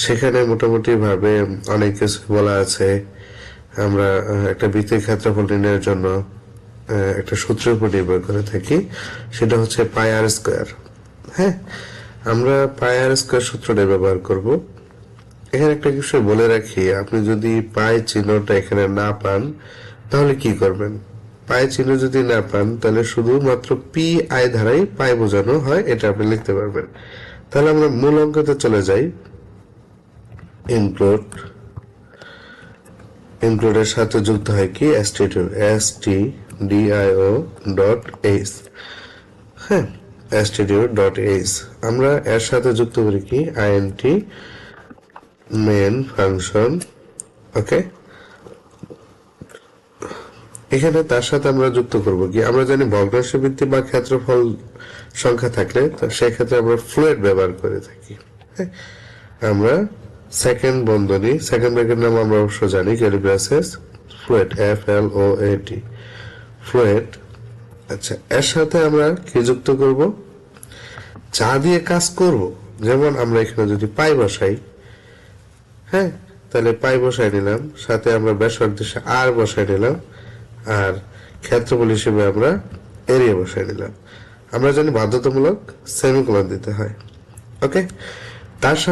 সেখানে মোটামুটি ভাবে অনেক কিছু বলা আছে। আমরা একটা বৃত্তের ক্ষেত্রফল নির্ণয়ের জন্য একটা সূত্রের উপর নির্ভর করে থাকি, সেটা হচ্ছে পাই আর স্কোয়ার। হ্যাঁ, আমরা পাই আর স্কোয়ার সূত্রটা ব্যবহার করব। এখানে একটা বিষয় বলে রাখি, আপনি যদি পাই চিহ্নটা এখানে না পান তাহলে কি করবেন? পাই চিহ্ন যদি না পান তাহলে শুধুমাত্র পি আই ধারাই পাই বোঝানো হয়, এটা আপনি লিখতে পারবেন। তাহলে আমরা মূল অঙ্কতে চলে যাই। ইনক্লুড, ইনক্লুডের সাথে যুক্ত হয় কি stdio ডট এইচ। হ্যাঁ, stdio ডট এইচ। আমরা এর সাথে যুক্ত করি কি int মেন ফাংশন। ওকে, এখানে তার সাথে আমরা যুক্ত করব কি, আমরা জানি ভগ্নাংশ ভিত্তিক বা ক্ষেত্রফল সংখ্যা থাকলে সেক্ষেত্রে আমরা ফ্লুয়েড ব্যবহার করে থাকি। হ্যাঁ, আমরা সেকেন্ড বন্ধনী, সেকেন্ড ব্র্যাকেট নাম আমরা অবশ্য জানি curly braces, fluid FLOAT, fluid. আচ্ছা, এর সাথে আমরা কি যুক্ত করব? যা দিয়ে কাজ করব, যেমন আমরা এখানে যদি পাই বসাই, হ্যাঁ, তাহলে পাই বসাই নিলাম, সাথে আমরা ব্যাসার্ধে আর বসাই নিলাম, আর ক্ষেত্রফল হিসেবে আমরা এরিয়া বসাই নিলাম। আমরা জানি বাধ্যতামূলক সেমিকোলন দিতে হয়। ওকে, তার সাথে